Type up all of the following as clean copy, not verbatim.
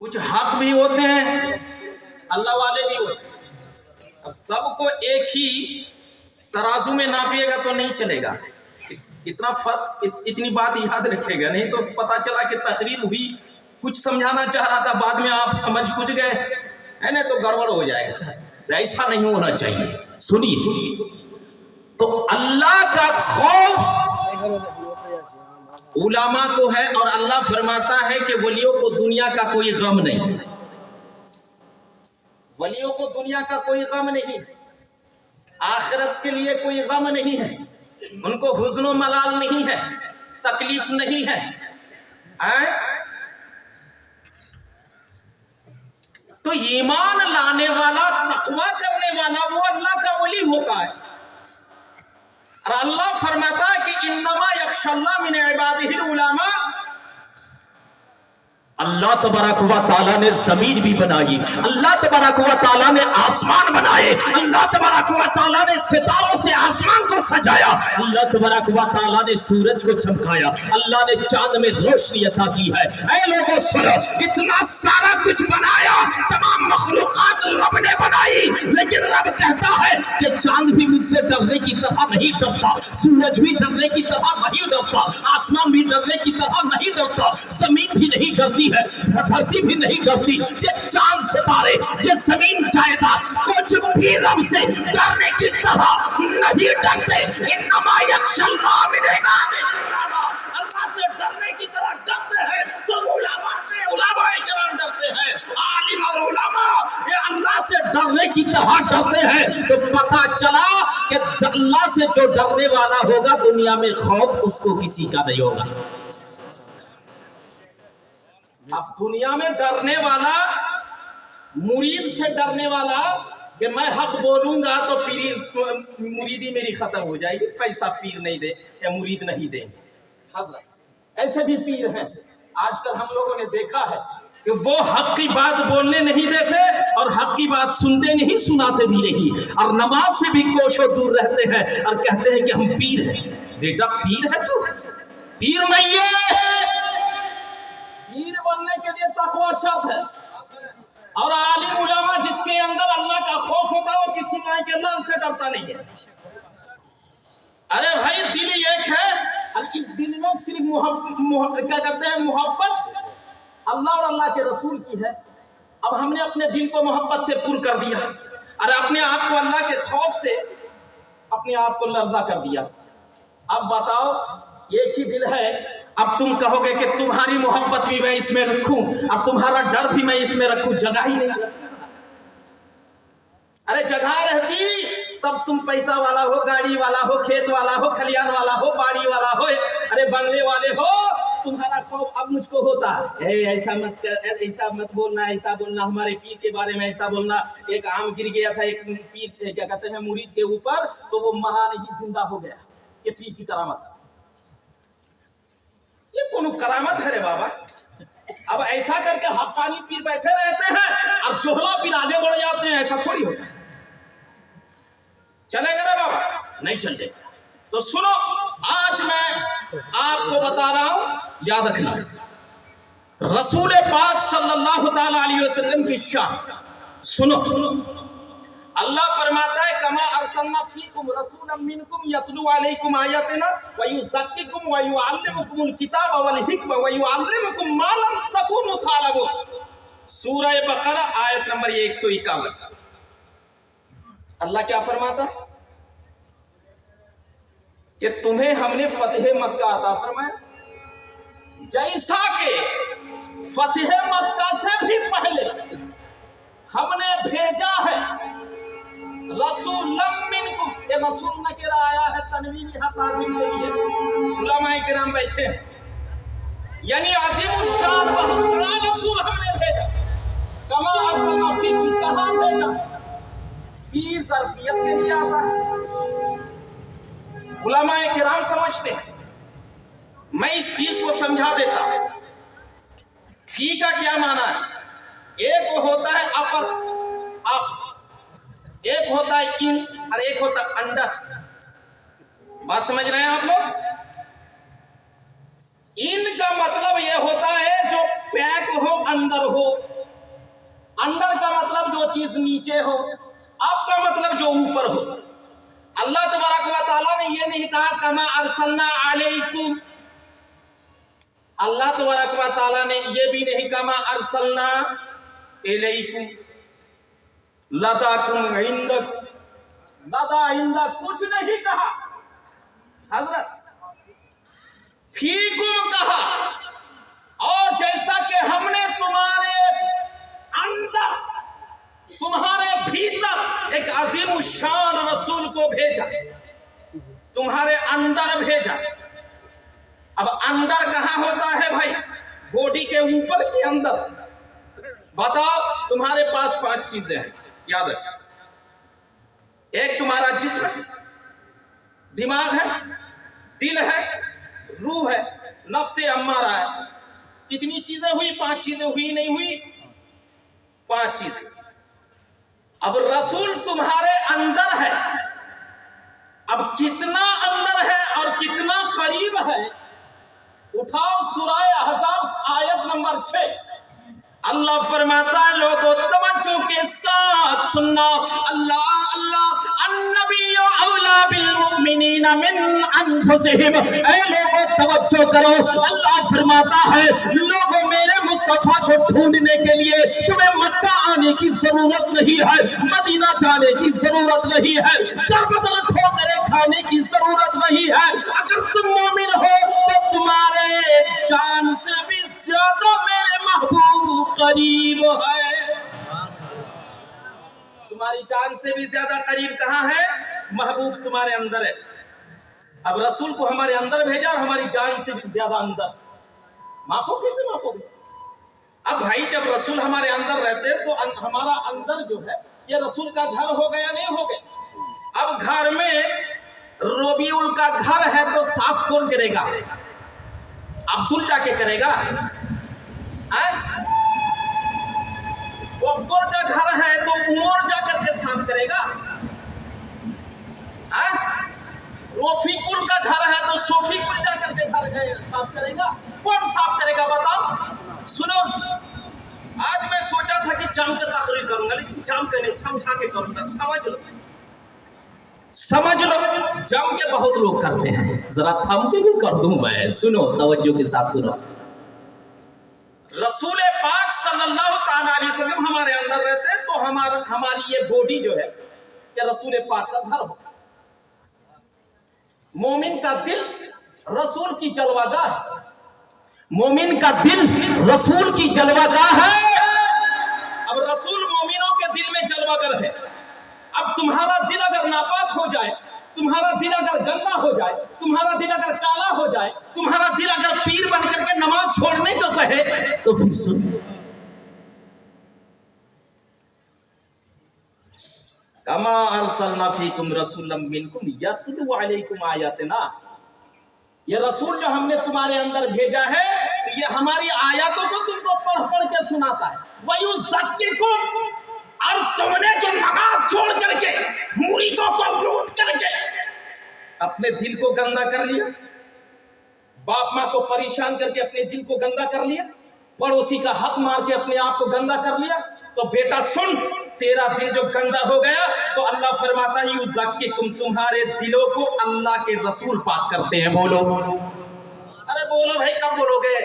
कुछ हक भी होते हैं, अल्लाह वाले भी होते हैं। अब सबको एक ही तराजू में नापिएगा तो नहीं चलेगा। इतना फर्क, इतनी बात याद रखेगा, नहीं तो पता चला कि तकरीर हुई, कुछ समझाना चाह रहा था, बाद में आप समझ कुछ गए है ना, तो गड़बड़ हो जाएगा। ऐसा नहीं होना चाहिए। सुनिए, तो अल्लाह का खौफ उलामा को है, और अल्लाह फरमाता है कि वलियों को दुनिया का कोई गम नहीं, वलियों को दुनिया का कोई गम नहीं, आखिरत के लिए कोई गम नहीं है, उनको हुज़्न मलाल नहीं है, तकलीफ नहीं है। तो ईमान लाने वाला, तकवा करने वाला वो अल्लाह का वली होता है। और अल्लाह फरमाता है कि इन्नमा यख्शल्लाह मिन इबादिहिल उलमा। अल्लाह तबारक व तआला ने जमीन भी बनाई, अल्लाह तबारक व तआला ने आसमान बनाए, अल्लाह तबारक व तआला ने सितारों से आसमान को सजाया, अल्लाह तबारक व तआला ने सूरज को चमकाया, अल्लाह ने चांद में रोशनी अता की है। ऐ लोगों सुनो, इतना सारा कुछ बनाया, तमाम मखलूकात रब ने बनाई, लेकिन रब कहता है कि चांद भी मुझसे डरने की तरह नहीं डरता, सूरज भी डरने की तरह नहीं डरता, आसमान भी डरने की तरह नहीं डरता, जमीन भी नहीं डरती है, धरती भी नहीं डरती, ये चांद सितारे, ये जमीन जायदाद, कुछ भी रब से डरने की तरह नहीं डरते। इन्नमा यख्शल्लाह मिन इबादिहिल, अल्लाह से डरने की तरह डरते हैं तो उलमाए किराम डरते हैं, आलिम और उलमा ये अल्लाह से डरने की तरह डरते हैं। तो पता चला कि अल्लाह से जो डरने वाला होगा, दुनिया में खौफ उसको किसी का नहीं होगा। अब दुनिया में डरने वाला, मुरीद से डरने वाला कि मैं हक बोलूंगा तो मुरीदी मेरी खत्म हो जाएगी, पैसा पीर नहीं दे या मुरीद नहीं देंगे। हजरत ऐसे भी पीर हैं, आजकल हम लोगों ने देखा है कि वो हक की बात बोलने नहीं देते और हक की बात सुनते नहीं, सुनाते भी नहीं, और नमाज से भी कोशों दूर रहते हैं और कहते हैं कि हम पीर हैं। बेटा पीर है तू, पीर नहीं है। पीर बनने के लिए तकवा शर्त है, और आलिम उलमा जिसके अंदर अल्लाह का खौफ होता है वो किसी माई के लाल से डरता नहीं है। अरे भाई दिल एक है, और इस दिल में सिर्फ क्या कहते हैं, मोहब्बत अल्लाह और अल्लाह के रसूल की है। अब हमने अपने दिल को मोहब्बत से पुर कर दिया, और अपने आप को अल्लाह के खौफ से अपने आप को लर्जा कर दिया। अब बताओ, एक ही दिल है, अब तुम कहोगे कि तुम्हारी मोहब्बत भी मैं इसमें रखूं और तुम्हारा डर भी मैं इसमें रखूं, जगह ही नहीं। अरे जगह रहती तब तुम पैसा वाला हो, गाड़ी वाला हो, खेत वाला हो, खलियान वाला हो, बाड़ी वाला हो, अरे बंगले वाले हो, तुम्हारा खौफ अब मुझको होता है, ऐसा मत बोलना, ऐसा बोलना, हमारे पीर के बारे में ऐसा बोलना। एक आम गिर गया था एक पीर, क्या कहते हैं, मुरीद के ऊपर, तो वो मरा नहीं, जिंदा हो गया। ये पीर की करामत, ये कौन करामत है रे बाबा। अब ऐसा करके हक्कानी पीर बैठे रहते हैं और जोहला पीर आगे बढ़ जाते हैं, ऐसा थोड़ी होता है। चलेगा रे बाबा? नहीं चलेगा। तो सुनो, आज मैं आपको बता रहा हूं, याद रखना, रसूल पाक सल्लल्लाहु ताला अलैहि वसल्लम की शान सुनो। अल्लाह फरमाता है, कमा अरसलना फीकुम रसूलन मिनकुम यतलू अलैकुम आयातिना व युज़क्किकुम व युअल्लिमुकुमुल किताब वल हिकमा व युअल्लिमुकुम मा लम तकुनु तालबून। सूरह बकरा आयत नंबर 151। अल्लाह क्या फरमाता कि तुम्हें हमने फतेह मक्का अता फरमाया, जैसा के फतेह मक्का से भी पहले हमने भेजा है रसूलम मिनकुम। ये रसूल नकीरा आया है, तनवीन यहाँ ताज़ीम के लिए, उलमाए किराम बैठे हैं, यानी अज़ीमुश शान बहुत बड़ा रसूल हमने भेजा। कमा अरसलना फीकुम, कहाँ भेजा, फी ज़र्फियत के लिए आता है। उलमाए किराम समझते हैं, मैं इस चीज को समझा देता हूं। फी का क्या माना है? एक होता है अपर, अप, एक होता है इन, और एक होता है अंडर। बात समझ रहे हैं आप लोग? इनका मतलब ये होता है जो पैक हो, अंदर हो। अंदर का मतलब जो चीज नीचे हो, आपका मतलब जो ऊपर हो। अल्लाह तबारक व तआला ने ये नहीं कहा कमा अरसलना अलैकुम, अल्लाह तबारक व तआला ने ये भी नहीं कमा अरसलना इलैकुम लदाकुम इंदक, लदा इंदक कुछ नहीं कहा हजरत, फीकुम कहा। और जैसा कि हमने तुम्हारे अंदर, तुम्हारे भीतर एक अजीम शान रसूल को भेजा, तुम्हारे अंदर भेजा। अब अंदर कहां होता है भाई? बॉडी के ऊपर के अंदर। बताओ, तुम्हारे पास 5 चीजें हैं, याद रख। एक तुम्हारा जिस्म है, दिमाग है, दिल है, रूह है, नफ्स अम्मारा है। कितनी चीजें हुई? 5 चीजें हुई, नहीं हुई? 5 चीजें। अब रसूल तुम्हारे अंदर है। अब कितना अंदर है और कितना करीब है? उठाओ सूरह अहज़ाब आयत नंबर 6। अल्लाह फरमाता है, लोगों तवज्जो के साथ सुनना। अल्लाह अल्लाह अन्नबिय्यु औला बिल मुमिनीना मिन अनफुसिहिम। ऐ लोगों तवज्जो करो, अल्लाह फरमाता है, लोगों मेरे मुस्तफा को ढूंढने के लिए तुम्हें मक्का आने की जरूरत नहीं है, मदीना जाने की जरूरत नहीं है, सरबदर ठोकरें खाने की जरूरत नहीं है। अगर तुम मोमिन हो तो तुम्हारे जान से भी ज्यादा मेरे महबूब करीब है। तुम्हारी जान से भी ज्यादा करीब कहां है? महबूब तुम्हारे अंदर है। अब रसूल को हमारे अंदर भेजा और हमारी जान से भी ज्यादा अंदर। मापो कैसे मापोगे? अब भाई जब रसूल हमारे अंदर रहते हैं तो हमारा अंदर जो है ये रसूल का घर हो गया, नहीं हो गया? अब घर में रबीउल का घर है तो साफ कौन करेगा? अब्दुल जाके करेगा। बकर का घर है तो उमर जाकर के साफ करेगा। रफीकुल का घर है तो सोफीकुल जाकर के घर साफ करेगा। कौन साफ करेगा बताओ? सुनो, आज मैं सोचा था कि जाम का तकरीर करूंगा, लेकिन जाम का नहीं, समझा के करूंगा। समझ लो, समझ लो, जम के बहुत लोग करते हैं, जरा थम के भी कर दूं मैं। सुनो, तवज्जो के साथ सुनो। रसूल पाक सल्लल्लाहु अलैहि वसल्लम हमारे अंदर रहते हैं तो हमारी ये बॉडी जो है ये रसूल पाक का घर हो। मोमिन का दिल रसूल की जलवागाह है। मोमिन का दिल रसूल की जलवागाह है। अब रसूल मोमिनों के दिल में जलवागर है। अब तुम्हारा दिल अगर नापाक हो जाए, तुम्हारा दिल अगर गंदा हो जाए, तुम्हारा दिल अगर काला हो जाए, तुम्हारा दिल अगर पीर बन करके नमाज छोड़ने को कहे तो फिर सुन, कमा अरसलना फीकुम रसूलन मिनकुम यतलू अलैकुम आयातिना। ये रसूल जो हमने तुम्हारे अंदर भेजा है तो ये हमारी आयतों को तुमको पढ़ पढ़ के सुनाता है। वयुज़क्किकुम, और तुमने जो नमाज छोड़ करके मुरीदों को लूट करके अपने दिल को गंदा कर लिया, बाप माँ को परेशान करके अपने दिल को गंदा कर लिया, पड़ोसी का हक मार के अपने आप को गंदा कर लिया, तो बेटा सुन, तेरा दिल जो गंदा हो गया तो अल्लाह फरमाता है युज़क्किकुम, तुम्हारे दिलों को अल्लाह के रसूल पाक करते हैं। बोलो, अरे बोलो भाई, कब बोलोगे?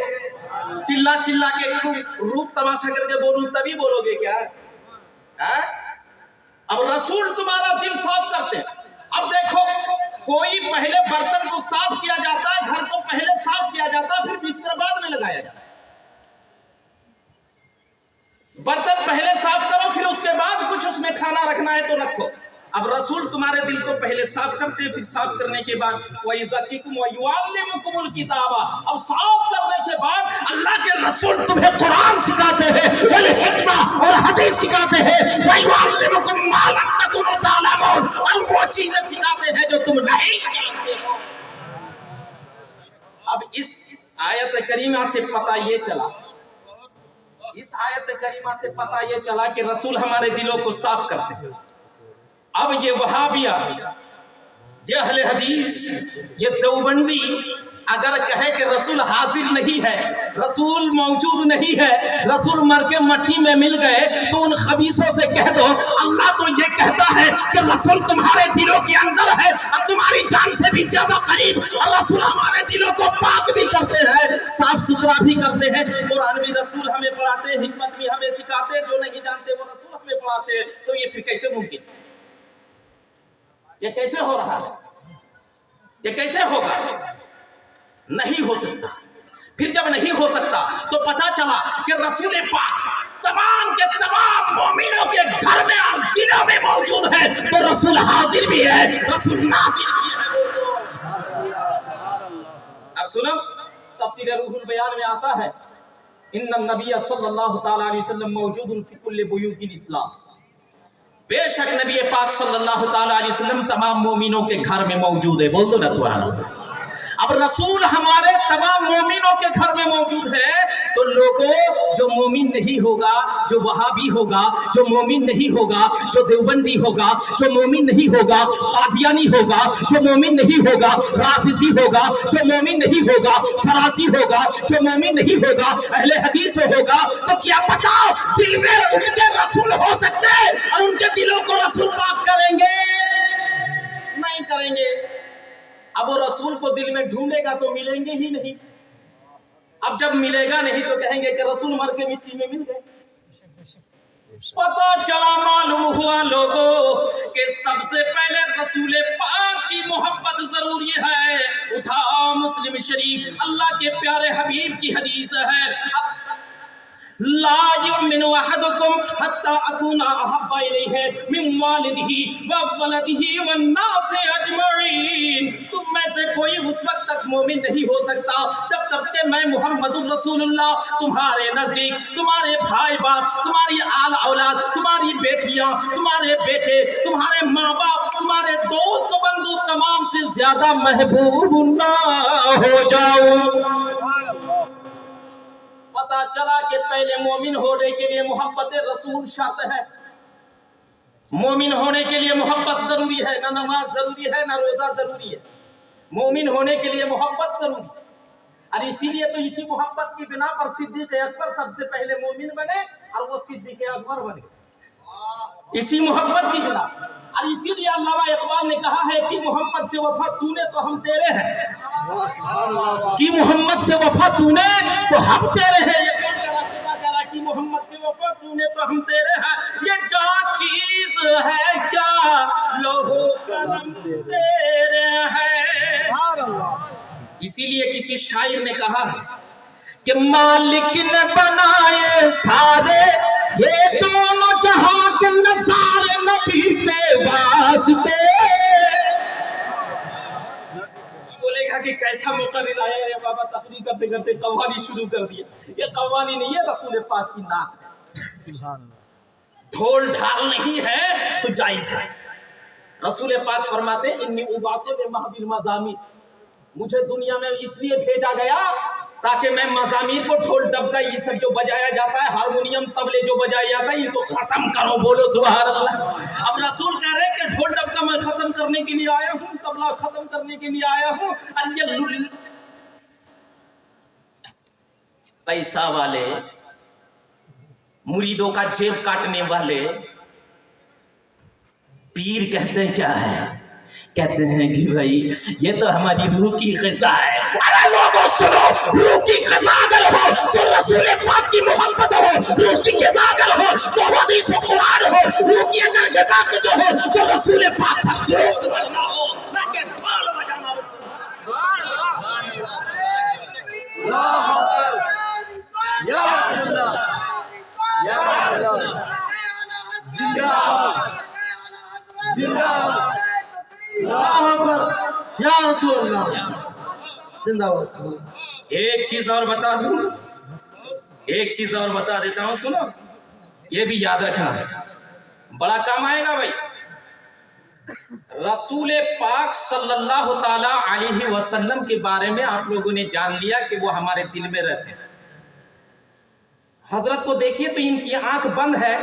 चिल्ला चिल्ला के खूब रूप तमाशा करके बोलूं तभी बोलोगे क्या? अब रसूल तुम्हारा दिल साफ करते हैं। अब देखो, कोई पहले बर्तन को साफ किया जाता है, घर को पहले साफ किया जाता है, फिर बिस्तर बाद में लगाया जाता है। बर्तन पहले साफ करो, फिर उसके बाद कुछ उसमें खाना रखना है तो रखो। अब रसूल तुम्हारे दिल को पहले साफ करते हैं, फिर साफ करने के बाद वयुज़क्किकुम वयुअल्लिमुकुमुल किताबा। अब साफ करने के बाद अल्लाह के रसूल तुम्हें कुरान सिखाते हैं, वल हिकमा और हदीस सिखाते हैं, वयुअल्लिमुकुम मा लम तकुनु तालमून, और वो चीजें सिखाते हैं जो तुम नहीं जानते हो। अब इस आयत करीमा से पता ये चला, इस आयत करीमा से पता ये चला कि रसूल हमारे दिलों को साफ करते हैं। अब ये वहाबिया, ये अहले हदीस, ये देवबंदी, अगर कहे कि रसूल हाजिर नहीं है, रसूल मौजूद नहीं है, रसूल मर के मट्टी में मिल गए, तो उन खबीसों से कह दो अल्लाह तो ये कहता है कि रसूल तुम्हारे दिलों के अंदर है और तुम्हारी जान से भी ज्यादा करीब, और रसूल हमारे दिलों को पाक भी करते हैं, साफ सुथरा भी करते हैं। कुरान भी रसूल हमें पढ़ाते हैं, हिकमत भी हमें सिखाते हैं, जो नहीं जानते वो रसूल हमें पढ़ाते हैं। तो ये फिर कैसे मुमकिन, ये कैसे हो रहा है, ये कैसे होगा? नहीं हो सकता। फिर जब नहीं हो सकता तो पता चला कि रसूल पाक तमाम के तमाम मोमिनों के घर में और दिलों में मौजूद है, तो रसूल हाजिर भी है, रसूल नाजिर भी है। अब सुनो, तफसीर रूहुल बयान में आता है इन्नन नबी सल्लल्लाहु तआला अलैहि वसल्लम मौजूदुन फी कुल्लि बुयूतिल इस्लाम, बेशक नबी पाक सल्लल्लाहु तआला अलैहि वसल्लम तमाम मोमिनों के घर में मौजूद है। बोल दो ना सुभान अल्लाह। अब रसूल हमारे तमाम मोमिनों के घर में मौजूद है, तो लोगों जो मोमिन नहीं होगा, जो वहाबी होगा, जो मोमिन नहीं होगा, जो देवबंदी होगा, जो मोमिन नहीं होगा, कादियानी होगा, जो मोमिन नहीं होगा, राफिजी होगा, जो मोमिन नहीं होगा, फरासी होगा, जो मोमिन नहीं होगा, अहले हदीस होगा, तो क्या पता दिल में उनके रसूल हो सकते हैं और उनके दिलों को रसूल पाक करेंगे? नहीं करेंगे। अब वो रसूल को दिल में ढूंढेगा तो मिलेंगे ही नहीं। अब जब मिलेगा नहीं तो कहेंगे कि रसूल मर के मिट्टी में मिल गए। पता चला, मालूम हुआ लोगों कि सबसे पहले रसूल पाक की मोहब्बत जरूरी है। उठाओ मुस्लिम शरीफ, अल्लाह के प्यारे हबीब की हदीस है, ला युमिनु अहदुकुम हत्ता अकूना अहब्बा इलैहि मिन वालिदिही व वलदिही वन नास अजमईन। तुम में से कोई उस वक्त तक मोमिन नहीं हो सकता जब तक कि मैं मुहम्मदुर रसूलुल्लाह तुम्हारे नजदीक, तुम्हारे भाई बाप, तुम्हारी आल औलाद, तुम्हारी बेटियां, तुम्हारे बेटे, तुम्हारे माँ बाप, तुम्हारे दोस्त बंधु तमाम से ज्यादा महबूब ना हो जाऊं। पता चला कि पहले मोमिन होने के लिए मोहब्बत रसूल शर्त है। मोमिन होने के लिए मोहब्बत जरूरी है, ना नमाज जरूरी है, ना रोजा जरूरी है। मोमिन होने के लिए मोहब्बत जरूरी है, और इसीलिए तो इसी मोहब्बत की बिना पर सिद्दीक अकबर सबसे पहले मोमिन बने और वो सिद्दीक अकबर बने, इसी मोहब्बत की बिना। और इसीलिए अल्लामा इकबाल ने कहा है कि मोहम्मद से वफा तूने तो हम तेरे हैं, कि मोहम्मद से वफा तूने तो हम तेरे हैं। ये कौन करा कि मोहम्मद से वफा तूने तो हम तेरे हैं, ये क्या चीज है क्या लोहो कलम तेरे हैं। इसीलिए किसी शायर ने कहा कि मालिक ने बनाए सारे ये दोनों जहां के नजारे नबी के वास्ते। बोलेगा कि कैसा मुकर्रिर आया रे बाबा, तकरीर करते करते कव्वाली शुरू कर दिया। ये कव्वाली नहीं है, रसूल पाक की नात है। ढोल ढाल नहीं है तो जायज है। रसूल पाक फरमाते इन्नी उबासो में महबिल मजामी, मुझे दुनिया में इसलिए भेजा गया ताकि मैं मज़ामीर को, ढोल डबका ये सब जो बजाया जाता है, हारमोनियम तबले जो बजाया जाता है, इनको खत्म करो। बोलो सुभान अल्लाह। अब रसूल कह रहे कि ढोल डबका मैं खत्म करने के लिए आया हूँ, तबला खत्म करने के लिए आया हूँ। और ये पैसा वाले, मुरीदों का जेब काटने वाले पीर कहते हैं क्या है? कहते हैं कि भाई ये तो हमारी रूह की ग़िज़ा है। अरे लोगों सुनो, रूह की ग़िज़ा अगर हो तो रसूल पाक की मोहब्बत हो, रूह की ग़िज़ा अगर हो तो हदीस व कुरान हो, रूह की अगर ग़िज़ा जो हो तो रसूल पाक पर दुरूद पढ़ना हो, ना कि ढोल बजाना। या अल्लाह, या अल्लाह, जिंदाबाद, जिंदाबाद, या रसूल अल्लाह, जिंदाबाद। एक चीज और बता दूं, एक चीज और बता देता हूं, सुनो, ये भी याद रखना है, बड़ा काम आएगा भाई। रसूल पाक सल्लल्लाहु ताला अलैहि वसल्लम के बारे में आप लोगों ने जान लिया कि वो हमारे दिल में रहते हैं। हजरत को देखिए तो इनकी आंख बंद है,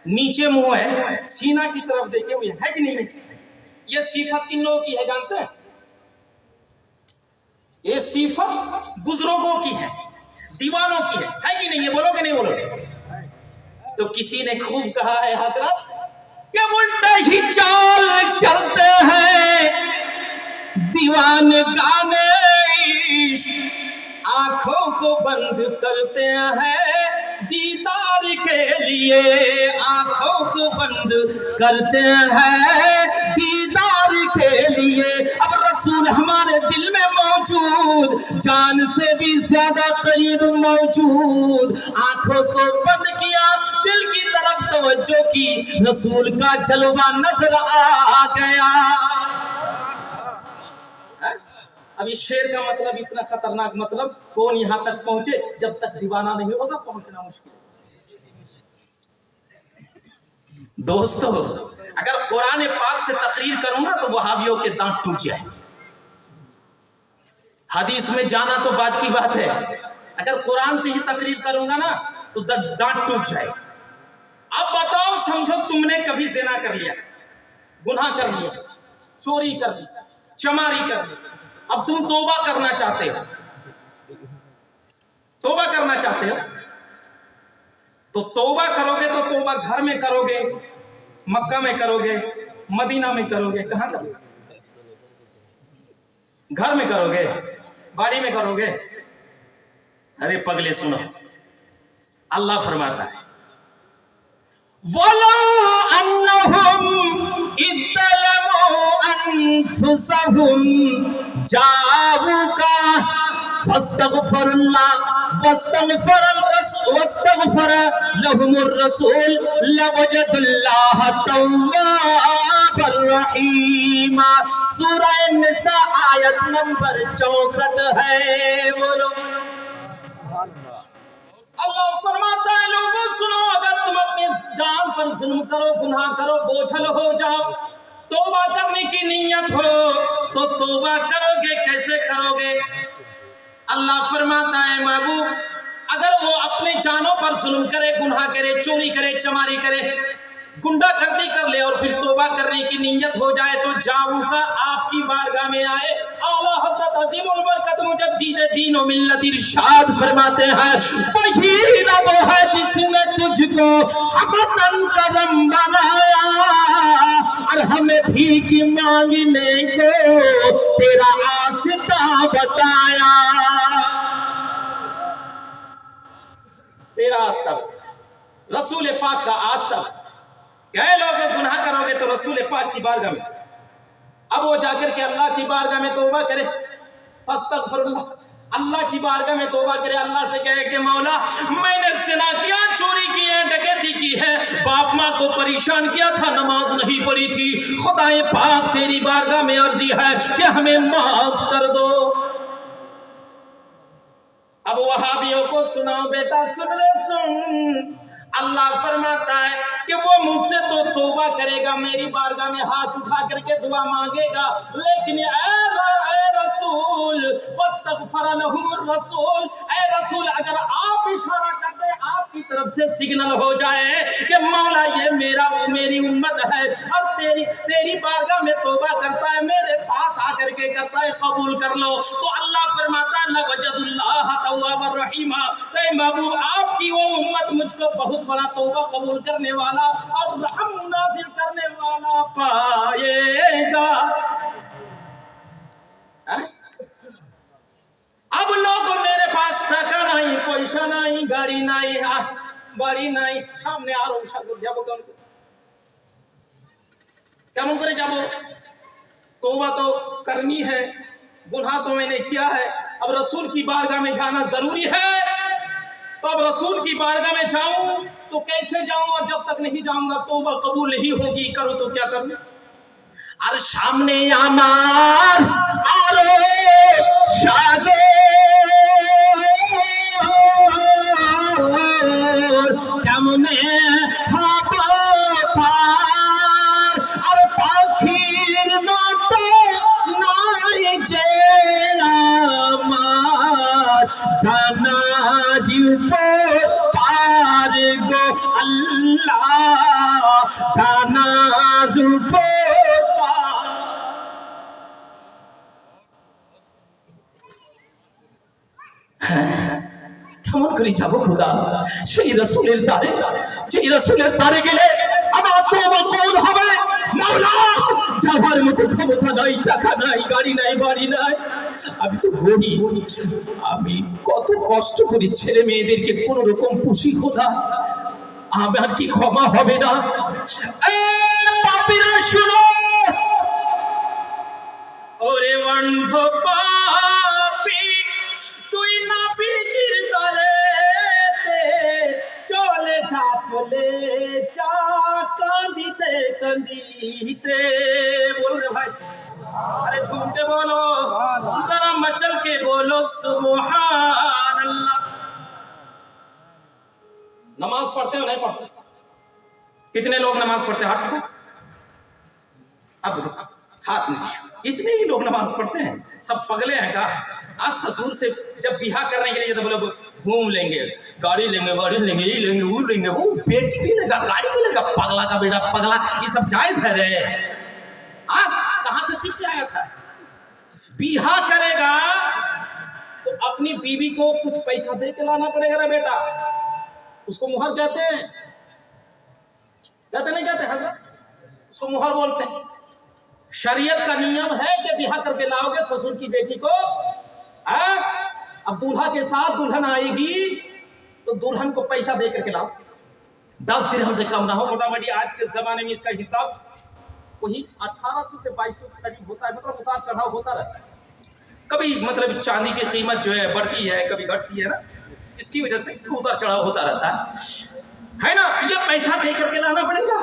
नीचे मुंह है, सीना की तरफ देखे हुए है कि नहीं? ये सिफत किन लोगों की है जानते हैं? ये सिफत बुजुर्गों की है, दीवानों की है कि नहीं? ये बोलोगे नहीं बोलोगे? तो किसी ने खूब कहा है हजरत कि उल्टा ही चाल चलते हैं दीवाने गाने, आंखों को बंद करते हैं दीदार के लिए, आंखों को बंद करते हैं दीदार के लिए। अब रसूल हमारे दिल में मौजूद, जान से भी ज्यादा करीब मौजूद, आंखों को बंद किया, दिल की तरफ तवज्जो की, रसूल का जलवा नजर आ गया। अब इस शेर का मतलब इतना खतरनाक मतलब, कौन यहां तक पहुंचे? जब तक दीवाना नहीं होगा पहुंचना मुश्किल। दोस्तों, अगर कुरान पाक से तकरीर करूं ना तो वहाबियों के दांत टूट जाए। हदीस में जाना तो बात की बात है, अगर कुरान से ही तकरीर करूंगा ना तो दांत टूट जाए। अब बताओ, समझो तुमने कभी जिना कर लिया, गुनाह कर लिया, चोरी कर ली, चमारी कर ली, अब तुम तौबा करना चाहते हो, तौबा करना चाहते हो, तो तौबा करोगे तो तौबा घर में करोगे, मक्का में करोगे, मदीना में करोगे, कहां करोगे? घर में करोगे, बाड़ी में करोगे? अरे पगले सुनो, अल्लाह फरमाता है वलो अन्नहुम इत्तलमू अनफुसहुम जाऊका फस्तगफरुल्लाह वस्तगफर लहुमुर रसूल लवजदुल्लाह तव्वाबर रहीमा। सूरह निसा आयत नंबर 64 है। बोलो अल्लाह फरमाता है, लोगों सुनो, अगर तुम अपने जान पर जुल्म करो, गुनाह करो, बोझल हो जाओ, तौबा करने की नीयत हो तो तौबा करोगे, कैसे करोगे? अल्लाह फरमाता है महबूब, अगर वो अपने जानों पर जुल्म करे, गुनाह करे, चोरी करे, चमारी करे, गुंडागर्दी कर ले और फिर तौबा करने की नीयत हो जाए तो जाऊका आपकी बारगाह में आए। आला हजरत अजीमुल बरकत मुजद्दिद दीन व मिल्लत इरशाद फरमाते हैं, वही रब है जिसने तुझको हमतन करम बनाया और हमें भीख मांगने को तेरा आस्था बताया। तेरा आस्था बताया, रसूल पाक का आस्था। कई लोग गुनाह करोगे तो रसूल पाक की बारगाह में, अब वो जाकर के अल्लाह की बारगाह में तौबा करे, फस्तगफिरुल्लाह, अल्लाह की बारगाह में तौबा करे, अल्लाह से कहे कि मौला मैंने ज़िना किया, चोरी की है, डकैती की है, बाप माँ को परेशान किया था, नमाज नहीं पढ़ी थी, खुदाए पाक तेरी बारगाह में अर्जी है कि हमें माफ कर दो। अब वहाबियों को सुनाओ बेटा, सुन ले सुन, अल्लाह फरमाता है कि वो मुझसे तो तौबा करेगा, मेरी बारगाह में हाथ उठा करके दुआ मांगेगा, लेकिन ए रसूल वस्तगफर लहुमुर रसूल, ए रसूल अगर आप इशारा कर दे, आपकी तरफ से सिग्नल हो जाए कि मौला ये मेरी उम्मत है और तेरी बारगाह में तौबा करता है, मेरे पास आकर के करता है, कबूल कर लो, तो अल्लाह फरमाता है लवजदुल्लाह तव्वाबर रहीमा, तो महबूब आपकी वो उम्मत मुझको बहुत बड़ा तौबा कबूल करने वाला और रहम नाज़िल करने वाला पाएगा। अब लोग मेरे पास टाका नहीं, पैसा नहीं, गाड़ी नहीं, বাড়ি নাই, সামনে আরো সাগর যাবো কেমন করে যাব? तौबा तो करनी है, गुनाह तो मैंने किया है, अब रसूल की बारगाह में जाना जरूरी है, तो अब रसूल की बारगाह में जाऊं तो कैसे जाऊं? और जब तक नहीं जाऊंगा तौबा कबूल नहीं होगी, करूं तो क्या करूं? আর সামনে আমার আরো সাগর কেমনে হব পার, আর পাখির মতো নাই যে আমার ডানার উপর পার গো আল্লাহ, ডানার উপর কেমন করে যাবো খোদা সেই রাসূলের দ্বারে, যেই রাসূলের দ্বারে গেলে আমার তওবা কবুল হবে। মাওলা, যাবার মতো ক্ষমতা নাই, টাকা নাই, গাড়ি নাই, বাড়ি নাই, আমি তো গরিব, আমি কত কষ্ট করি ছেলে মেয়েদেরকে কোন রকম পুষি খোদা, আমার কি ক্ষমা হবে না? পাপীরা শুনো, ওরে বন্ধ পাপী, তুই নবীজির দ্বারেতে চলে যা, চলে যা, কাঁদিতে কাঁদিতে। বল রে ভাই, अरे झूम के बोलो, जरा मचल के बोलो सुभान अल्लाह। नमाज पढ़ते हो नहीं पढ़ते? कितने लोग नमाज पढ़ते हैं? हाथ उठाओ, अब हाथ नीचे। इतने ही लोग नमाज पढ़ते हैं, सब पगले हैं का? आज ससुर से जब बिहा करने के लिए तो बोलो घूम लेंगे, गाड़ी लेंगे, वाड़ी लेंगे, ये लेंगे, वो लेंगे, वो बेटी भी लेगा, गाड़ी भी लेगा, पगला का बेटा पगला, ये सब जायज है रे? कहां से सीख के आया था? बिहा करेगा तो अपनी बीवी को कुछ पैसा दे के लाना पड़ेगा ना बेटा, उसको मुहर कहते हैं, कहते नहीं कहते हजरत? उसको मुहर बोलते हैं। शरीयत का नियम है कि बिहा करके लाओगे ससुर की बेटी को, अब दूल्हा के साथ दुल्हन आएगी तो दुल्हन को पैसा दे करके लाओ, 10 दिरहम से कम ना हो। मोटा मोटी आज के जमाने में इसका हिसाब वही 1800 से 2200 के करीब होता है, मतलब उतार चढ़ाव होता रहता है। कभी मतलब चांदी की कीमत जो है बढ़ती है, कभी घटती है ना, इसकी वजह से उतार चढ़ाव होता रहता है ना? तो ये पैसा दे करके लाना पड़ेगा।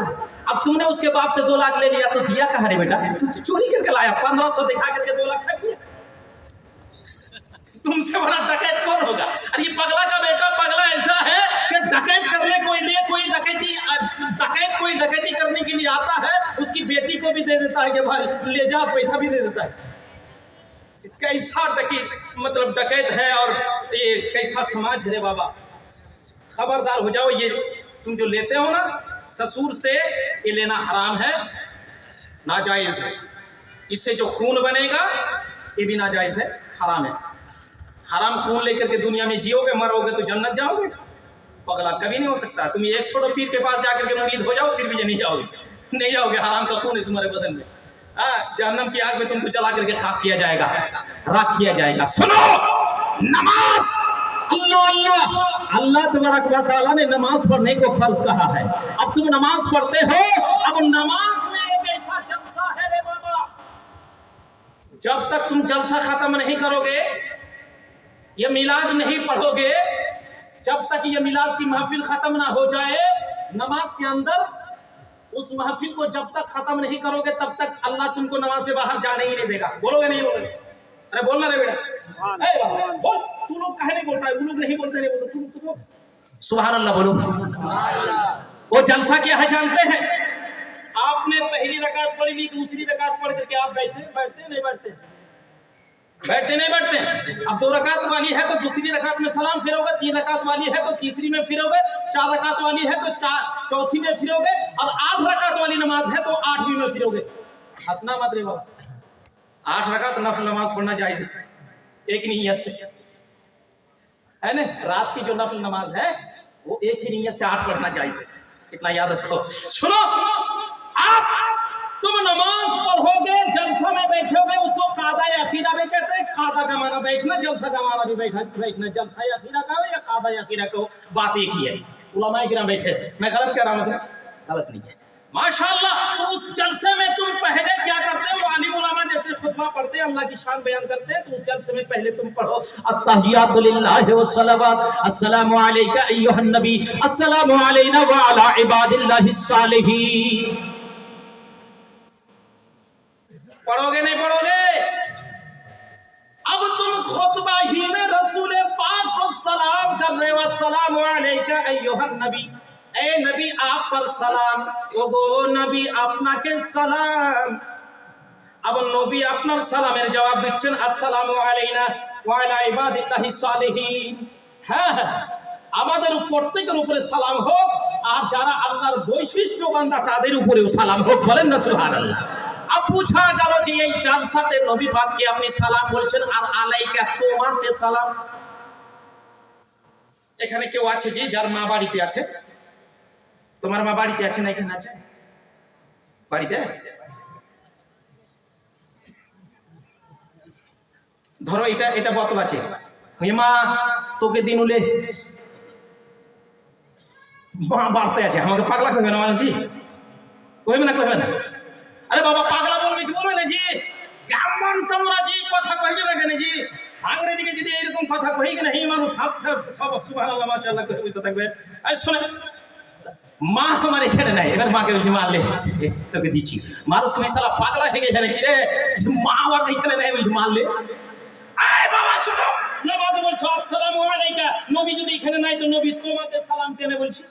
अब तुमने उसके बाप से 2 लाख ले लिया तो दिया कहाँ रे बेटा? तू चोरी करके लाया, 1500 दिखा करके 2 लाख ठग लिया। तुमसे बड़ा डकैत कौन होगा? अरे ये पगला का बेटा पगला ऐसा है कि डकैत करने कोई लिए कोई डकैती करने के लिए आता है, उसकी बेटी को भी दे देता है कि भाई ले जा, पैसा भी दे देता है। कैसा मतलब डकैत है, और ये कैसा समाज है रे बाबा। खबरदार हो जाओ, ये तुम जो लेते हो ना ससुर से, ये लेना हराम है, नाजायज है। इससे जो खून बनेगा ये भी नाजायज है, हराम है। हराम खून लेकर के दुनिया में जियोगे, मरोगे तो जन्नत जाओगे? पगला कभी नहीं हो सकता। तुम एक छोड़ो, पीर के पास जाकर के मुरीद हो जाओ, फिर भी ये नहीं जाओगे, नहीं जाओगे। हराम का खून है तुम्हारे बदन में, जहन्नम की आग में तुमको जला करके खाक किया जाएगा, राख किया जाएगा। सुनो, नमाज, अल्लाह अल्लाह अल्लाह तबारक व तआला ने नमाज पढ़ने को फर्ज कहा है। अब तुम नमाज पढ़ते हो, अब नमाज में एक ऐसा जलसा है रे बाबा, जब तक तुम जलसा खत्म नहीं करोगे, ये मिलाद नहीं पढ़ोगे, जब तक ये मिलाद की महफिल खत्म ना हो जाए, नमाज के अंदर उस महफिल को जब तक खत्म नहीं करोगे तब तक अल्लाह तुमको नमाज से बाहर जाने ही नहीं देगा। बोलोगे नहीं बोलोगे? अरे बोलना रे बेटा, बोल। तू लोग कहे नहीं बोलता है? वो लोग नहीं बोलते, नहीं बोलो तू लोग सुभान अल्लाह बोलो। वो जलसा क्या है जानते हैं? आपने पहली रकात पढ़ ली, दूसरी रकात पढ़ करके आप बैठते नहीं बैठते? बैठते नहीं बैठते? अब 2 रकात वाली है तो दूसरी रकात में सलाम फिरोगे, 3 रकात वाली है तो तीसरी में फिरोगे, 4 रकात वाली है तो चौथी में फिरोगे, और 8 रकात वाली नमाज है तो 8वीं में फिरोगे। हंसना मत रे बाबा, 8 रकात नफल नमाज पढ़ना जायज है, एक नियत से, है ना? रात की जो नफल नमाज है वो एक ही नियत से 8 पढ़ना जायज है, इतना याद रखो। सुनो, आप तुम नमाज पढ़ोगे, जलसा में बैठोगे, उसको कादा या अखीरा भी कहते हैं। कादा का माना बैठना, जलसा का माना भी बैठना। जलसा या अखीरा कहो या कादा या अखीरा कहो, बात एक ही है। उलमाए किराम बैठे, मैं गलत कह रहा हूं? मतलब गलत नहीं है, माशाअल्लाह। तो उस जलसे में तुम पहले क्या करते हो? आलिम उलमा जैसे खुतबा पढ़ते हैं, अल्लाह की शान बयान करते हैं, तो उस जलसे में पहले तुम पढ़ो अत्तहियातु लिल्लाहि वस्सलावात, अस्सलामु अलैका अय्युहन नबी, अस्सलामु अलैना व अला इबादिल्लाहिस सालिहीन। पढ़ोगे नहीं पढ़ोगे? अब तुम खुतबा ही में रसूल पाक को सलाम कर रहे हो, अस्सलामु अलैका अय्युहन नबी, ए नबी आप पर सलाम, ও গো নবী আপনাকে সালাম। अब নবী আপনার সালামের জবাব দিচ্ছেন আসসালামু আলাইনা ওয়া আলা ইবাদিল্লাহিস সালিহিন। হ্যাঁ, আমাদের প্রত্যেকের উপরে সালাম হোক, আর যারা আল্লাহর বৈশিষ্ট্য বান্দা তাদের উপরেও সালাম হোক। বলেন না সুবহানাল্লাহ। अब पूछा गया যে এই জালসাতে নবী পাককে আপনি সালাম বলছেন, আর আলাইকা তোমাকে সালাম, এখানে কেউ আছে যে যার মা বাড়িতে আছে? তোমার মা বাড়িতে আছে না এখানে আছে? বাড়িতে? ধরো এটা বোতল আছে, মা তোকে দিন উলে মা বাড়তে আছে, আমাকে পাগলা কইবে না মানুষই? কইবে না কইবে না? আরে বাবা পাগলা বলবে কি বলবে না জি? কেমন তোমরা জি কথা কইবে না কেন জি? হাঙ্গরে দিকে যদি এরকম কথা কই কেন এই মানুষ হাসতে হাসতে সব সুবহানাল্লাহ মাশাআল্লাহ করে বসে থাকবে। আর শুনে মা আমার এখানে নাই, এবার মাকে বলছি মারলে তোকে দিচ্ছি। মানুষ তুমি শালা পাগলা হয়ে গেছে নাকি রে? মা আমার এখানে নাই বলছি মারলে। আয় বাবা শোনো, নামাজে বলছো আসসালামু আলাইকা, নবী যদি এখানে নাই তো নবী তোমাকে সালাম কেন বলছিস?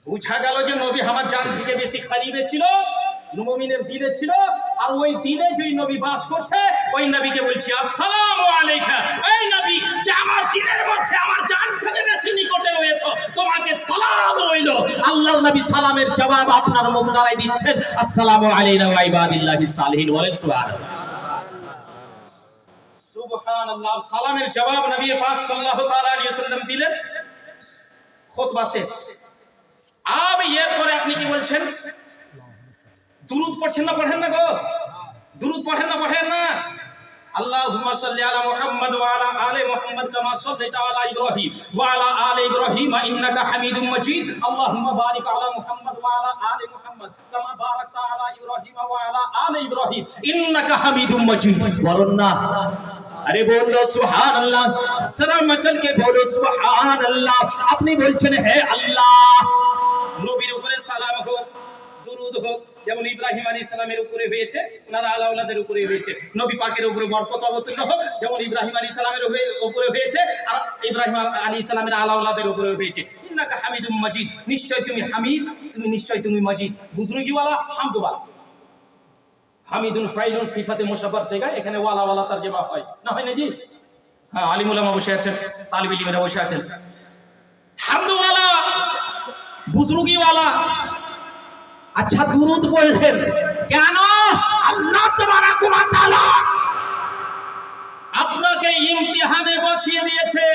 বুঝা গেল যে নবী আমার জান থেকে বেশি কারিবে ছিল, মুমিনের দিলে ছিল, আর ওই দিলে যেই নবী বাস করছে ওই নবীকে বলছি আসসালামু আলাইকা। এই নবী যে আমার দিলের মধ্যে আমার জান থেকে বেশি নিকটে রয়েছে, তোমাকে সালাম রইল। আল্লাহর নবী সালামের জবাব আপনার মুখ দ্বারাই দিচ্ছেন, আসসালামু আলাইনা ওয়া ইবাদিল্লাহিস সালিহিন। বলেন সুবহানাল্লাহ। সুবহানাল্লাহ। সালামের জবাব নবী পাক সাল্লাল্লাহু তাআলা আলাইহি ওয়াসাল্লাম দিলেন, খুতবা শেষ। अब এরপরে আপনি কি বলছেন? দুরূদ পড়ছেন না পড়েন না গো? দুরূদ পড়েন না পড়েন না? আল্লাহুম্মা সাল্লি আলা মুহাম্মাদ ওয়া আলা আলি মুহাম্মাদ কামা সাল্লাইতা আলা ইব্রাহিম ওয়া আলা আলি ইব্রাহিম ইন্নাকা হামিদুম মাজিদ। আল্লাহুম্মা বারিক আলা মুহাম্মাদ ওয়া আলা আলি মুহাম্মাদ কামা বারাকতা আলা ইব্রাহিম ওয়া আলা আলি ইব্রাহিম ইন্নাকা হামিদুম মাজিদ। বলুন না? अरे बोलो सुभान अल्लाह, सरा मचल के बोलो सुभान अल्लाह। अपनी बोलছেন হে আল্লাহ, নবীর উপরে সালাম হোক, দুরূদ হোক, যেমন ইব্রাহিম আলাইহিস সালামের উপরে হয়েছে, ওনার আলা আওলাদের উপরে হয়েছে। নবী পাকের উপরে বরকত অবতীর্ণ হোক, যেমন ইব্রাহিম আলাইহিস সালামের উপরে হয়েছে আর ইব্রাহিম আলাইহিস সালামের আলা আওলাদের উপরে হয়েছে। ইন্নাকা হামিদুম মাজিদ, নিশ্চয় তুমি হামিদ, তুমি নিশ্চয় তুমি মাজিদ, বুজরুগিওয়ালা, হামদওয়ালা। হামিদুন ফাইলুন সিফাতে মুশাব্বার সেগা, এখানে ওয়ালা ওয়ালা তারজমা হয় না, হয় না জি? হ্যাঁ, আলিম উলামা বসে আছেন, তালিব ইলমেরা বসে আছেন। হামদওয়ালা, বুজরুগিওয়ালা। আচ্ছা দুরূদ পড়লেন কেন? আল্লাহ তাবারাক ওয়া তাআলা আপনাকে ইমতিহানে বসিয়ে দিয়েছে।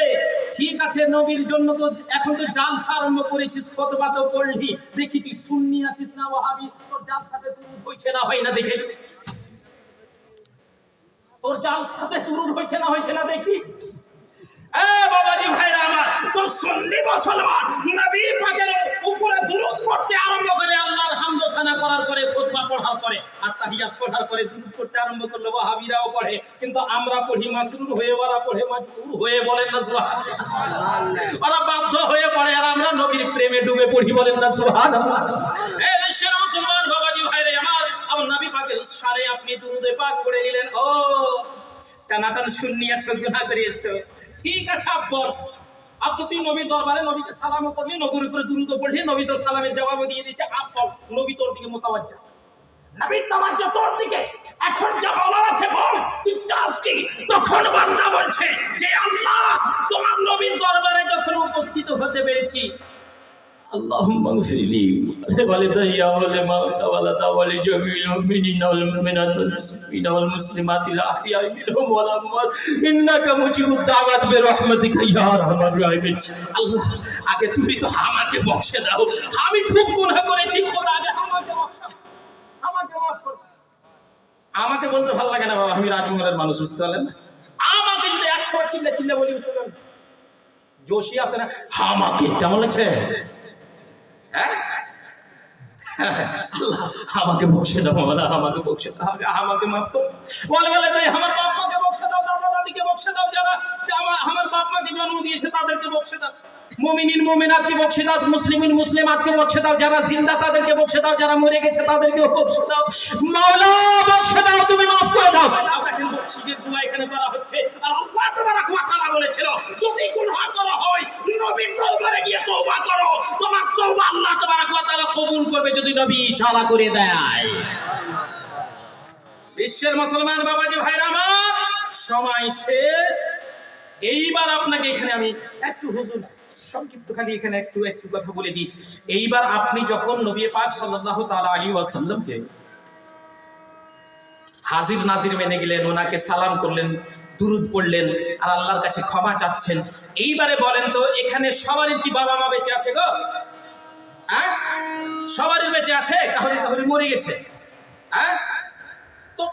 ঠিক আছে, নবীর জন্য তো এখন তো জালসা আরম্ভ করেছিস, কতবা তো পড়লি, দেখি তুই সুন্নি আছিস না ওয়াহাবি, তোর জালসাতে দুরূদ হইছে না হয় না দেখি, তোর জালসাতে দুরূদ হইছে না হইছে না দেখি। এ বাবাজি ভাইরা আমার, তো সুন্নি মুসলমান নবী পাকের উপরে দুরূদ পড়তে আরম্ভ করে, আল্লাহর হামদ ও সানা করার পরে, খুতবা পড়ার পরে আর তাহিয়াত পড়ার পরে দুরূদ পড়তে আরম্ভ করলো, ওয়াহাবিরাও পড়ে, কিন্তু আমরা পড়ি মাসরুর হয়ে, ওরা পড়ে মাজবুর হয়ে। বলেন না সুবহানাল্লাহ? ওরা বাধ্য হয়ে পড়ে আর আমরা নবীর প্রেমে ডুবে পড়ি। বলেন না সুবহানাল্লাহ? এই দেশের মুসলমান বাবাজি ভাইরা আমার, আমার নবী পাকের সারে আপনি দুরূদে পাক পড়ে নিলেন। ও টানাটান সুন্নিয়া ছগুনা করে এসছো, ঠিক আছে আব্বর, আব তো তুই নবীর দরবারে নবীকে সালামও করলি, নবীর উপরে দুরূদ পড়লি, নবী তোর সালামের জবাবও দিয়ে দিয়েছে। আব্বর নবী তোর দিকে মুতাওয়াজ্জা, নবীর তাওয়াজ্জা তোর দিকে। এখন যা বলার আছে বল, তুই চাস কি? তখন বান্দা বলছে যে আল্লাহ তোমার নবীর দরবারে যখন উপস্থিত হতে পেরেছি, اللهم اغفر لي ولوالدي ولموتى ولدا ولجميع المؤمنين والمؤمنات والمسلمين والمسلمات الاحياء منهم والاموات انك مجيب الدعوات برحمتك يا ارحم الراحمين। আল্লাহ আগে তুমি তো আমাকে বখশে দাও, আমি খুব গুনাহ করেছি, খোদা আগে আমাকে বখশাও, আমাকে মাফ করো। আমাকে বলতে ভালো লাগে না বাবা, আমি রাজমহলের মানুষ, বুঝতে পারলেন না? আমাকে যদি 100 বার চিল্লা চিল্লা বলি, বুঝতে পারলেন? জোশই আছে না? আমাকে কেমন লাগছে? আল্লাহ আমাকে বখশে দাও, আল্লাহ আমাকে বখশে দাও, আমাকে মাফ করো। বলে বলে তাই আমার বাপ মাকে বখশে দাও, দাদা দাদিকে বখশে দাও, যারা আমার বাপ মাকে জন্ম দিয়েছে তাদেরকে বখশে দাও, মুমিনিন মুমিনাতকে বখশে দাও, মুসলিমিন মুসলিমাতকে বখশে দাও, যারা জিন্দা তাদেরকে বখশে দাও, যারা মরে গেছে তাদেরকেও বখশে দাও। মাওলা বখশে দাও, তুমি মাফ করে দাও। দেখেন বখশিশের দোয়া এখানে করা হচ্ছে, আর আল্লাহ তাবারাক ওয়া তাআলা বলেছিল যদি গুনাহ করা হয় নবীর দরবারে গিয়ে তওবা করো, তোমার তওবা আল্লাহ তাবারাক ওয়া তাআলা কবুল করবে যদি নবী ইশারা করে দেয়। বিশ্বের মুসলমান বাবাজি ভাইরা আমার, সময় শেষ। এইবার আপনাকে এখানে আমি একটু হুজুর সংক্ষিপ্ত খালি এখানে একটু কথা বলে দিই। এইবার আপনি যখন নবী পাক সাল্লাল্লাহু তাআলা আলাইহি ওয়াসাল্লামকে হাজির নাজির মেনে গেলেন, ওনাকে সালাম করলেন, দুরুদ পড়লেন আর আল্লাহর কাছে ক্ষমা চাচ্ছেন। এইবারে বলেন তো এখানে সবারই কি বাবা মা বেঁচে আছে গো? হ্যাঁ, সবারই বেঁচে আছে, কাহরি মরে গেছে। হ্যাঁ, তো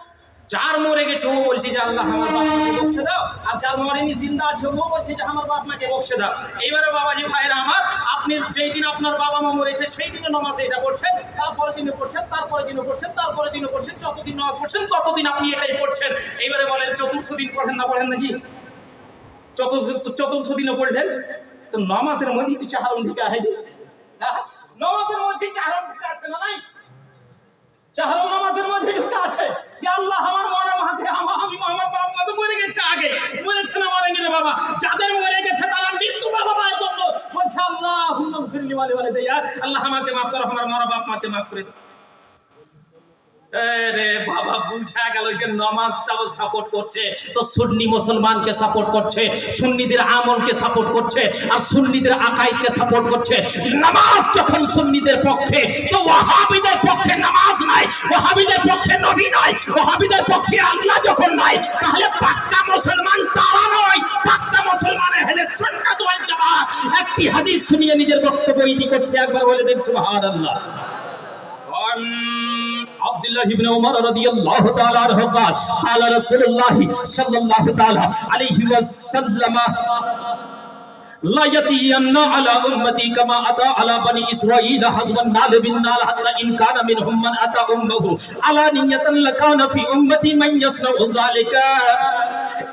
যার মরে গেছে ও বলছে যে আল্লাহ আমার বাপ মাকে বকশে দাও, আর যার মরেনি জিন্দা আছে ও বলছে যে আমার বাপ মাকে বকশে দাও। এইবারে বাবাজি ভাইরা আমার, আপনি যেই দিন আপনার বাবা মা মরেছে সেই দিনে নামাজে এটা পড়ছেন, তারপরে দিনে পড়ছেন, তারপরে দিনে পড়ছেন, তারপরে দিনে পড়ছেন, যতদিন নামাজ পড়ছেন ততদিন আপনি এটাই পড়ছেন। এইবারে বলেন চতুর্থ দিন পড়েন না পড়েন না জি? চতুর্থ দিনে পড়লেন তো নামাজের মধ্যে কিছু হারাম ঢুকে আছে, নামাজের মধ্যে চাহারম ঢুকে আছে না নাই? চাহারম নামাজের মধ্যে ঢুকে আছে যে আল্লাহ আমার মরা মাকে আমি আমার বাপ মা তো মরে গেছে, আগে মরেছে না মরে গেলে বাবা, যাদের মরে গেছে তারা মৃত্যু বাবা মায়ের জন্য বলছে আল্লাহ আল্লাহ আমাকে মাফ করো, আমার মরা বাপ মাকে মাফ করে দাও। আরে বাবা বুঝা গেল যে নামাজটাও সাপোর্ট করছে তো সুন্নি মুসলমানকে সাপোর্ট করছে, সুন্নিদের আমলকে সাপোর্ট করছে, আর সুন্নিদের আকাইদকে সাপোর্ট করছে। নামাজ যখন সুন্নিদের পক্ষে তো ওয়াহাবিদের পক্ষে নামাজ নাই, ওয়াহাবিদের পক্ষে নবী নাই, ওয়াহাবিদের পক্ষে আল্লাহ যখন নাই, তাহলে পাক্কা মুসলমান তারা নয়, পাক্কা মুসলমান আহলে সুন্নাত ওয়াল জামাত। একটি হাদিস শুনিয়ে নিজের বক্তব্য ইতি করছে, একবার বলে দেন সুবহানাল্লাহ। عبد الله بن عمر رضي الله تعالى عنه قال قال رسول الله صلى الله تعالى عليه وسلم لا يأتين على أمتي كما أتى على بني إسرائيل حزب النال بالنال حتى إن كان منهم من أتى أمه علانية لكان في أمتي من يصنع ذلك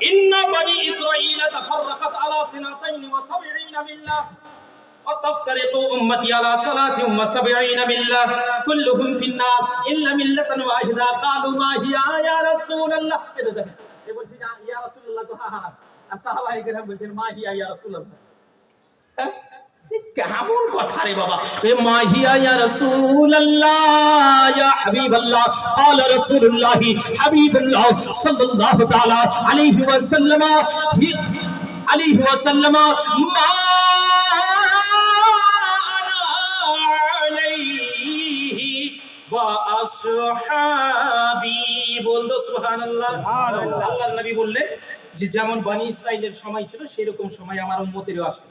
إن بني إسرائيل تفرقت على 72 ملة وتفترق أمتي على 73 ملة كلهم في النار إلا ملة واحدة قالوا ما هي يا رسول الله إذا ده يقول يا رسول الله তো হারাম, আর সাহাবায়ে কেরাম বলছেন মা হিয়া ইয়া রাসূলুল্লাহ। কেমন কথা রে বাবা, এ মা হিয়া ইয়া রাসূলুল্লাহ ইয়া হাবিবাল্লাহ قال رسول الله حبيب الله صلى الله تعالى عليه وسلم ما আসহাবি বলতো সুবহানাল্লাহ। আল্লাহর নবী বললেন যে যেমন বনি ইসরাইলের সময় ছিল সেই রকম সময় আমার উম্মতেরও আসবে।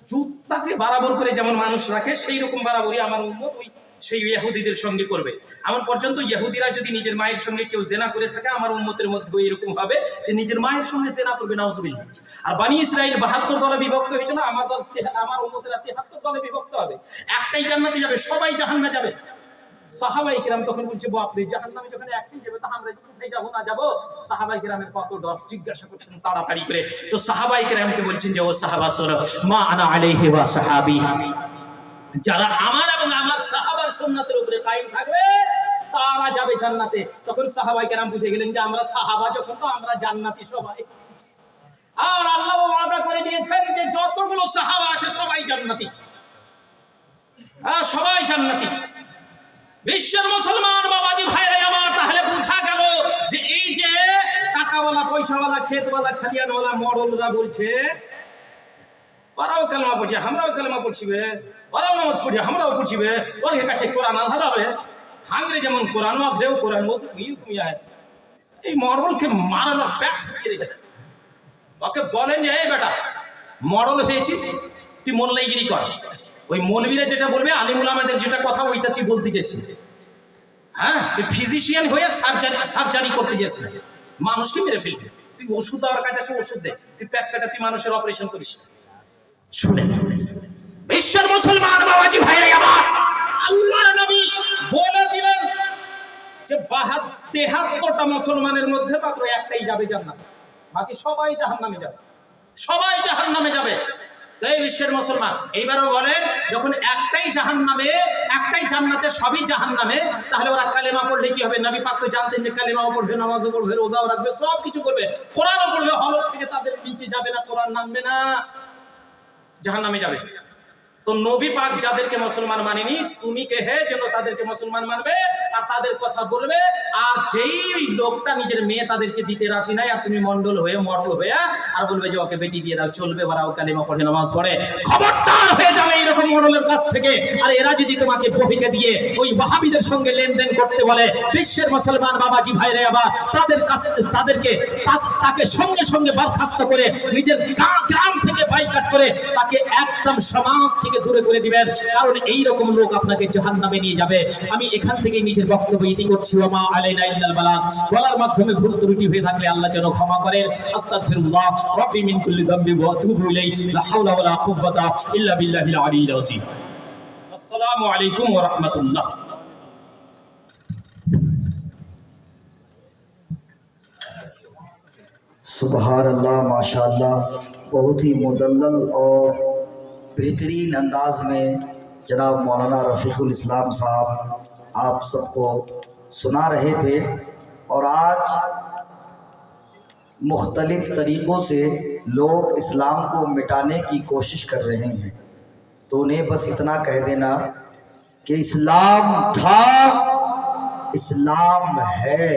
জুতাকে বরাবর করে যেমন মানুষ রাখে সেই রকম বরাবরই আমার উম্মত ওই সেই ইহুদিদের সঙ্গে করবে। এমন পর্যন্ত ইহুদিরা যদি নিজের মায়ের সঙ্গে কেউ জেনা করে থাকে আমার উম্মতের মধ্যে এরকম হবে যে নিজের মায়ের সঙ্গে জেনা করবে, নাউজুবিল্লাহ। আর বনি ইসরাইল 72 দলে বিভক্ত হয়েছিল, আমার উম্মতেরা 73 দলে বিভক্ত হবে। একটাই জান্নাতে যাবে, সবাই জাহান্নামে যাবে। সাহাবায়ে কেরাম তখন বলছে বাপরে, জাহান্নামে যখন একটাই যাবে তো আমরা কোথায় যাব না যাব? সাহাবায়ে কেরামের কত ডর, জিজ্ঞাসা করছেন তাড়াতাড়ি করে। তো সাহাবায়ে কেরামকে বলছেন যে ও সাহাবা শোনো, মা আনা আলাইহি ওয়া সাহাবী, যারা আমার এবং আমার সাহাবার সুন্নাতের উপরে কায়েম থাকবে তারা যাবে জান্নাতে। তখন সাহাবায়ে কেরাম বুঝে গেলেন যে আমরা সাহাবা যখন তো আমরা জান্নাতি সবাই। আর আল্লাহ ওয়াদা করে দিয়েছেন যে যতগুলো সাহাবা আছে সবাই জান্নাতি, সবাই জান্নাতি। বিশ্বের মুসলমান বাবাজি ভাইরা আমার, তাহলে বোঝা গেল যে এই যে টাকাওয়ালা পয়সাওয়ালা ক্ষেতওয়ালা খালিয়ানওয়ালা মডলরা বলছে ওরাও কালেমা পড়ছে আমরাও কালেমা পড়ছি বে, ওরাও নামাজ পড়ছে আমরাও পড়ছি বে, ওর কাছে কোরআন আলাদা হবে, হাঙ্গরে যেমন কোরআন ওদেরও কোরআন, ও তুমি এই মডলকে মারানোর প্যাক ঠুকিয়ে রেখে দেয়। ওকে বলেন যে এই বেটা মডল হয়েছিস তুই মোল্লাইগিরি কর, ওই মৌলবীরা যেটা বলবে আলিমুল আমাদের যেটা কথা ওইটা তুই বলতে চেয়েছিস। হ্যাঁ, তুই ফিজিশিয়ান হয়ে সার্জারি করতে চেয়েছিস, মানুষকে মেরে ফেলবি। তুই ওষুধ দেওয়ার কাছে আছে ওষুধ দে, তুই পেট কাটা তুই মানুষের অপারেশন করিস। শুনেন বিশ্বের মুসলমান বাবাজি ভাইরা আমার, আল্লাহর নবী বলে দিলেন যে 73টা মুসলমানের মধ্যে মাত্র একটাই যাবে জান্নাতে, বাকি সবাই জাহান্নামে যাবে, সবাই জাহান্নামে যাবে। এই বিশ্বের মুসলমান এইবারও বলেন যখন একটাই জাহান্নামে একটাই জান্নাতে সবই জাহান্নামে, তাহলে ওরা কালেমা পড়লে কি হবে? নবী পাক তো জানতেন যে কালেমাও পড়বে, নামাজও পড়বে, রোজাও রাখবে, সব কিছু করবে, কোরআনও পড়বে, হলক থেকে তাদের নিচে যাবে না, কোরআন নামবে না, জাহান্নামে যাবে। তো নবী পাক যাদেরকে মুসলমান মানেনি, তুমি কে হে যেন তাদেরকে মুসলমান মানবে আর তাদের কথা বলবে। আর যেই লোকটা নিজের মেয়ে তাদেরকে দিতে রাজি নাই, আর তুমি মন্ডল হয়ে মরল হয়ে আর বলবে যে ওকে বেটি দিয়ে দাও, চলবে বারা, ও কালিমা পড়ে নামাজ পড়ে, খবরদার হয়ে যাবে এইরকম মন্ডলের কাছ থেকে। আর এরা যদি তোমাকে বহিকে দিয়ে ওই ওয়াহাবিদের সঙ্গে লেনদেন করতে বলে, বিশ্বের মুসলমান বাবাজি ভাইরে আবার তাকে সঙ্গে সঙ্গে বরখাস্ত করে নিজের গ্রাম থেকে বাইকাট করে তাকে একদম সমাজ থেকে দূরে করে দিবেন, কারণ এই রকম লোক আপনাকে জাহান্নামে নিয়ে যাবে। আমি এখান থেকে নিজের বক্তব্য ইতি করছি। ওয়া মা আলাইনা ইল্লাল বালাগ। বলার মাধ্যমে ভুল ত্রুটি হয়ে থাকলে আল্লাহ যেন ক্ষমা করেন। আস্তাগফিরুল্লাহ রাব্বি মিন কুল্লি যামবি ওয়া আতুবু ইলাইহি, লা হাওলা ওয়া লা কুওয়াতা ইল্লা বিল্লাহিল আলিয়্যিল আযীম। আসসালামু আলাইকুম ওয়া রাহমাতুল্লাহ। सुबहान अल्लाह, माशाअल्लाह, बहुत ही मुदल्लल और बेहतरीन अंदाज में जनाब मौलाना रफ़ीकुल इस्लाम साहब आप सबको सुना रहे थे। और आज मुख्तलिफ तरीक़ों से लोग इस्लाम को मिटाने की कोशिश कर रहे हैं, तो उन्हें बस इतना कह देना कि इस्लाम था, इस्लाम है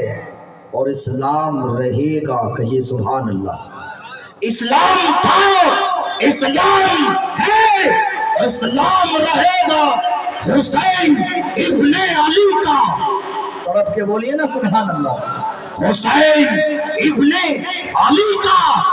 और इस्लाम रहेगा। कहिए सुभान अल्लाह। इस्लाम था, इस्लाम है, इस्लाम रहेगा। हुसैन इब्ने अली का, तड़प के बोलिए ना सुभान अल्लाह। हुसैन इब्ने अली का